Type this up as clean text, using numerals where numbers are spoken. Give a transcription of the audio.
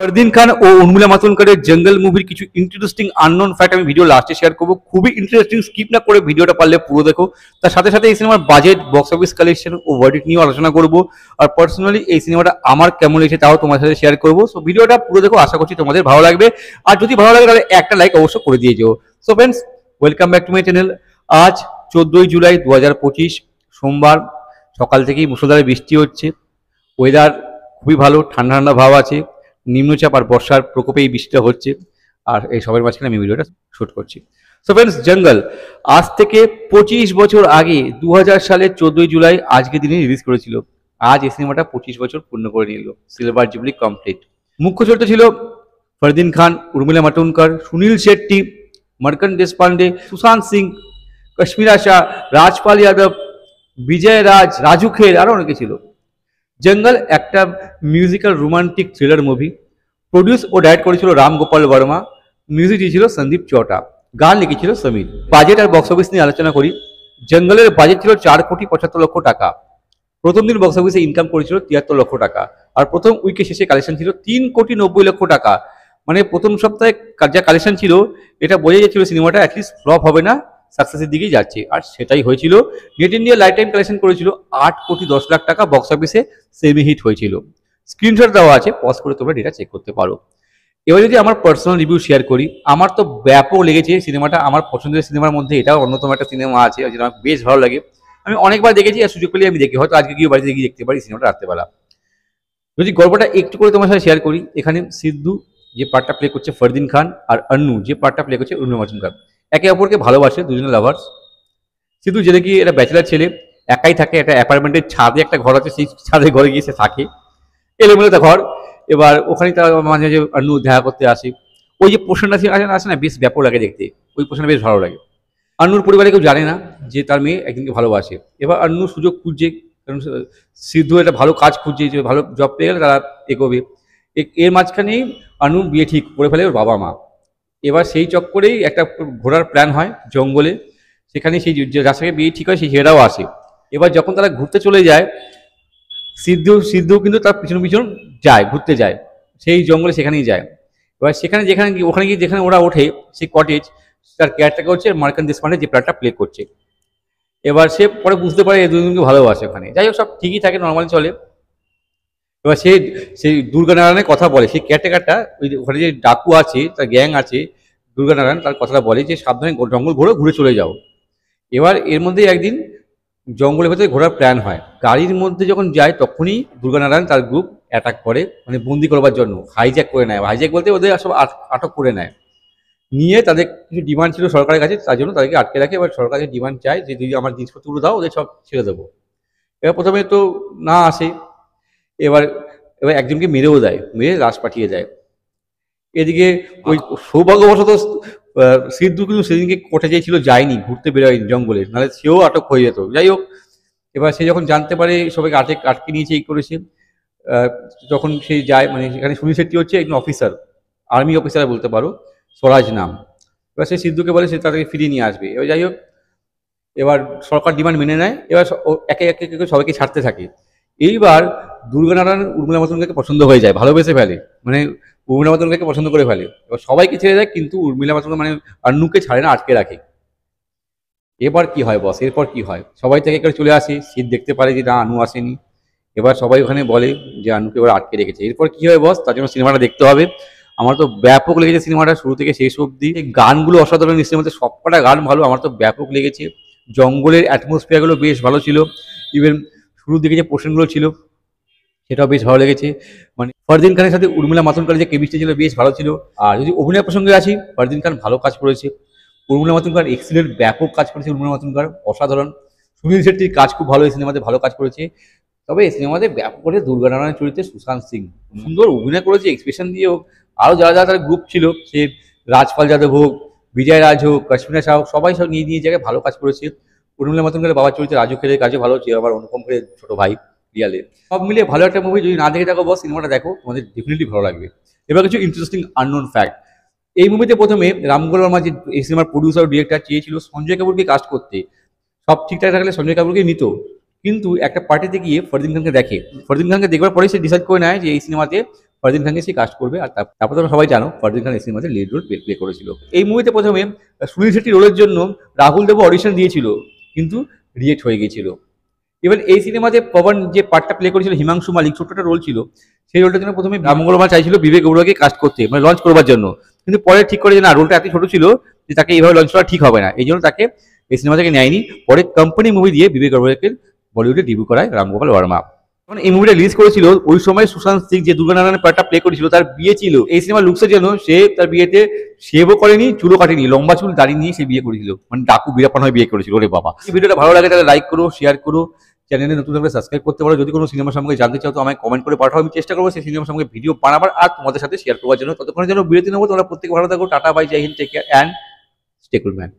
फरदीन खान ও উর্মিলা মাতোন্ডকরের জঙ্গল মুভির কিছু ইন্টারেস্টিং আননোন ফ্যাক্ট আমি ভিডিও লাস্টে শেয়ার করব। খুবই ইন্টারেস্টিং, স্কিপ না করে ভিডিওটা পারলে পুরো দেখো। তার সাথে সাথে এই সিনেমার বাজেট, বক্স অফিস কালেকশন ও ভার্ডিক্ট নিয়ে আলোচনা করব। আর পার্সোনালি এই সিনেমাটা আমার কেমন লেগেছে তাও তোমার সাথে শেয়ার করব। সো ভিডিওটা পুরো দেখো, আশা করছি তোমাদের ভালো লাগবে। আর যদি ভালো লাগে তাহলে একটা লাইক অবশ্য করে দিয়ে যেও। So friends, welcome back to my channel. আজ 14 জুলাই 2025 সোমবার, সকাল থেকেই মুষলধারে বৃষ্টি হচ্ছে। ওয়েদার খুবই ভালো, ঠান্ডা ঠান্ডা ভাব আছে। নিম্নচাপ আর বর্ষার প্রকোপে এই বৃষ্টিটা হচ্ছে, আর এই সবের মাঝখানে আমি ভিডিওটা শুট করছি। সো ফ্রেন্ডস, জঙ্গল আজ থেকে 25 বছর আগে 2000 সালের 14 জুলাই আজকে দিনে রিলিজ করেছিল। আজ এই সিনেমাটা 25 বছর পূর্ণ করে নিল, সিলভার জুবলি কমপ্লিট। মুখ্য চরিত্র ছিল ফরদীন খান, উর্মিলা মাতোন্ডকর, সুনীল শেট্টি, মার্কন দেশপান্ডে, সুশান্ত সিং, কাশ্মীরা শাহ, রাজপাল যাদব, বিজয় রাজ, রাজু খের, আরো অনেকে ছিল। জঙ্গল একটা musical romantic thriller movie. Produce ও ডাইরেক্ট করেছিল রাম গোপাল বর্মা, মিউজিক দিয়েছিল সন্দীপ চৌটা, গান লিখেছিল সমীর। বাজেট আর বক্স অফিস নিয়ে আলোচনা করি। জঙ্গলের বাজেট ছিল 4,75,00,000 টাকা। প্রথম দিন বক্স অফিসে ইনকাম করেছিল 73 লক্ষ টাকা, আর প্রথম উইকে শেষে কালেকশন ছিল 3,90,00,000 টাকা। মানে প্রথম সপ্তাহে যা কালেকশন ছিল, এটা বোঝা যাচ্ছিল সিনেমাটা অ্যাটলিস্ট ফ্লপ হবে না, সাকসেসের দিকেই যাচ্ছে, আর সেটাই হয়েছিল। Net India life time collection করেছিল 8,10,00,000 টাকা, বক্স অফিসে সেমি হিট হয়েছিল। স্ক্রিনশট দেওয়া আছে, পজ করে তোমরা ডেটা চেক করতে পারো। এবার যদি আমার পার্সোনাল রিভিউ শেয়ার করি, আমার তো ব্যাপক লেগেছে সিনেমাটা। আমার পছন্দের সিনেমার মধ্যে এটাও অন্যতম একটা সিনেমা আছে যেটা আমার বেশ ভালো লাগে। আমি অনেকবার দেখেছি, আর সুযোগ পেলে আমি দেখি, হয়তো আজকে গিয়ে বাড়িতে গিয়ে দেখতে পারি সিনেমাটা রাত্রেবেলা। যদি গল্পটা একটু করে তোমার সাথে শেয়ার করি, এখানে সিদ্ধু যে পার্টটা প্লে করছে ফরদীন খান, আর অন্নু যে পার্টটা প্লে করছে উর্মিলা মাতোন্ডকর, একে অপরকে ভালোবাসে, দুজনে লাভার্স। সিদ্ধু যেটা কি এটা ব্যাচেলার ছেলে, একাই থাকে, একটা অ্যাপার্টমেন্টের ছাদে একটা ঘর আছে, সেই ছাদে ঘরে গিয়ে সে থাকে, এলোমেলো তা ঘর। এবার ওখানে তার মাঝে মাঝে অন্নু দেখা করতে আসে। ওই যে পোর্শনটা আসে না, বেশ ব্যাপক লাগে দেখতে, ওই পোর্শনটা বেশ ভালো লাগে। অন্নুর পরিবারে কেউ জানে না যে তার মেয়ে একদিনকে ভালোবাসে। এবার অন্নু সুযোগ খুঁজছে, কারণ সিদ্ধু একটা ভালো কাজ খুঁজছে, যে ভালো জব পেয়ে গেলে তারা এগোবে। এর মাঝখানেই অন্নুর বিয়ে ঠিক করে ফেলে ওর বাবা মা। এবার সেই চক্করেই একটা ঘোরার প্ল্যান হয় জঙ্গলে। সেখানে সেই যার সঙ্গে বিয়ে ঠিক হয় সেই ছেলেটাও আসে। এবার যখন তারা ঘুরতে চলে যায়, সিদ্ধু কিন্তু তার পিছন পিছন যায়, ঘুরতে যায় সেই জঙ্গলে, সেখানেই যায়। এবার সেখানে ওখানে গিয়ে যেখানে ওরা ওঠে, সেই কটেজ, তার কেয়ারটেকার হচ্ছে মার্কন দেশপান্ডে, যে প্ল্যানটা প্লে করছে। এবার সে পরে বুঝতে পারে এই দুজনকে ভালোবাসে ওখানে। যাই হোক, সব ঠিকই থাকে, নর্মালি চলে। এবার সেই দুর্গানারায়ণের কথা বলে, সেই কেয়ারটেকারটা, ওখানে যে ডাকু আছে, তার গ্যাং আছে, দুর্গানারায়ণ তার কথাটা বলে যে সাবধানে জঙ্গল ঘুরে চলে যাও। এবার এর মধ্যে একদিন জঙ্গলের ভেতরে ঘোরার প্ল্যান হয়। গাড়ির মধ্যে যখন যায়, তখনই দুর্গানারায়ণ তার গ্রুপ অ্যাটাক করে, মানে বন্দি করবার জন্য হাইজ্যাক করে নেয়। হাইজ্যাক বলতে ওদের সব আটক করে নেয়, নিয়ে তাদের কিছু ডিমান্ড ছিল সরকারের কাছে, তার জন্য তাদেরকে আটকে রাখে। এবার সরকারের ডিমান্ড চায় যে যদি আমার জিনিসপত্রগুলো দাও, ওদের সব ছেড়ে দেবো। এবার প্রথমে তো না আসে। এবার এবার একজনকে মেরেও দেয়, মেরে লাশ পাঠিয়ে দেয়। এদিকে ওই সৌভাগ্যবশত সিদ্ধু কিন্তু সেদিনকে কোর্টে চেয়েছিল, যায়নি, ঘুরতে বেরোয়নি জঙ্গলে, নাহলে সেও আটক হয়ে যেত। যাই হোক, এবার সে যখন জানতে পারে সবাইকে আটকে নিয়েছে, এই করেছে, যখন সে যায়, মানে সেখানে সুনীল শেট্টি হচ্ছে একজন অফিসার, আর্মি অফিসার বলতে পারো, স্বরাজ নাম। এবার সে সিদ্ধুকে বলে সে তাদেরকে ফিরিয়ে নিয়ে আসবে। এবার যাই হোক, এবার সরকার ডিমান্ড মেনে নেয়। এবার একে একে সবাইকে ছাড়তে থাকে। এইবার দুর্গানারায়ণ উর্মিলা মাতোন্ডকরকে পছন্দ হয়ে যায়, ভালোবেসে ফেলে, মানে উর্মিলা মাতোন্ডকরকে পছন্দ করে ফেলে। এবার সবাইকে ছেড়ে দেয়, কিন্তু উর্মিলা মাতোন্ডকর মানে অন্নুকে ছাড়ে না, আটকে রাখে। এবার কি হয় বস, এরপর কি হয়? সবাই থেকে করে চলে আসে, শীত দেখতে পারে যে না, আনু আসেনি। এবার সবাই ওখানে বলে যে আনুকে ওরা আটকে রেখেছে। এরপর কি হয় বস, তার জন্য সিনেমাটা দেখতে হবে। আমার তো ব্যাপক লেগেছে সিনেমাটা, শুরু থেকে শেষ অবধি। গানগুলো অসাধারণ, সিনেমাতে সবকটা গান ভালো, আমার তো ব্যাপক লেগেছে। জঙ্গলের অ্যাটমসফিয়ারগুলো বেশ ভালো ছিল। ইভেন শুরুর দিকে যে পোর্শনগুলো ছিল সেটাও বেশ ভালো লেগেছে। মানে ফরদীন খানের সাথে উর্মিলা মাতোন্ডকরের যে কেমিস্ট্রি ছিল বেশ ভালো ছিল। আর যদি অভিনয় প্রসঙ্গে আসি, ফরদীন খান ভালো কাজ করেছে, উর্মিলা মাতোন্ডকর এক্সিলেন্ট, ব্যাপক কাজ করেছে। উর্মিলা মাতোন্ডকর অসাধারণ। সুনীল শেট্টির কাজ খুব ভালো, এই সিনেমাতে ভালো কাজ করেছে। তবে এই সিনেমাতে ব্যাপক করে দুর্গানারায়ণ চরিত্রে সুশান্ত সিং সুন্দর অভিনয় করেছে, এক্সপ্রেশন দিয়ে হোক। আরও যারা যারা তার গ্রুপ ছিল, সে রাজপাল যাদব হোক, বিজয় রাজ হোক, কাশ্মীরা শাহ হোক, সবাই সব নিয়ে জায়গায় ভালো কাজ করেছে। উর্মিলা মাতোন্ডকরের বাবার চরিত্রে রাজু খেলের কাজও ভালো, যে আবার অনুপম খেলের ছোট ভাই রিয়ালে। সব মিলিয়ে ভালো একটা মুভি। যদি না দেখে থাকো বস, সিনেমাটা দেখো, তোমাদের ডেফিনেটলি ভালো লাগবে। এবার কিছু ইন্টারেস্টিং আননোন ফ্যাক্ট। এই মুভিতে প্রথমে রামগোপাল বর্মা, যে এই সিনেমার প্রডিউসার ডিরেক্টর, চেয়েছিল সঞ্জয় কাপুরকে কাস্ট করতে। সব ঠিকঠাক থাকলে সঞ্জয় কাপুরকে নিত, কিন্তু একটা পার্টিতে গিয়ে ফরদীন খানকে দেখে। ফরদীন খানকে দেখবার পরেই সে ডিসাইড করে নেয় যে এই সিনেমাতে ফরদিন খানকে সে কাস্ট করবে। আর তারপর তোমরা সবাই জানো ফরদিন খান এই সিনেমাতে লিড রোল প্লে করেছিল। এই মুভিতে প্রথমে সুনীল শেট্টি রোলের জন্য রাহুল দেবও অডিশন দিয়েছিল, কিন্তু রিজেক্ট হয়ে গিয়েছিল। এবার এই সিনেমাতে পবন যে পার্টটা প্লে করেছিল, হিমাংশু মালিক, ছোট্ট একটা রোল ছিল, সেই রোলটার জন্য প্রথমে রামমঙ্গল মাল চাইছিল বিবেক ওবরয়কে কাস্ট করতে, মানে লঞ্চ করবার জন্য। কিন্তু পরে ঠিক করে যে না, রোলটা এত ছোট ছিল যে তাকে এইভাবে লঞ্চ করা ঠিক হবে না, এই জন্য তাকে এই সিনেমা থেকে নেয়নি। পরে কোম্পানি মুভি দিয়ে বিবেক ওবরয়কে বলিউডে ডেবিউ করায় রামগোপাল বর্মা। যখন এই মুভিটা রিলিজ করেছিল ওই সময় সুশান্ত সিং যে দুর্গানারায়ণের পার্টটা প্লে করেছিল তার বিয়ে ছিল। এই সিনেমা লুকসের জন্য সে তার বিয়েতে শেভও করেনি, চুলও কাটেনি, লম্বা চুল দাড়ি নিয়ে সে বিয়ে করেছিল, মানে ডাকু বীরাপ্পান হয়ে বিয়ে করেছিল। ওরে বাবা! এই ভিডিওটা ভালো লাগে তাহলে লাইক করো, শেয়ার করো, চ্যানেলে নতুন থাকলে সাবস্ক্রাইব করতে পারো। যদি কোনো সিনেমা সম্পর্কে জানতে চাও তো আমায় কমেন্ট করে পাঠাও, আমি চেষ্টা করবো সেই সিনেমা সম্পর্কে ভিডিও বানাবার আর তোমাদের সাথে শেয়ার করবার জন্য। ততক্ষণের জন্য বিরতি নেবো। তোমরা প্রত্যেকে ভালো থাকো। টাটা, বাই, জয় হিন্দ, take care and stay cool man.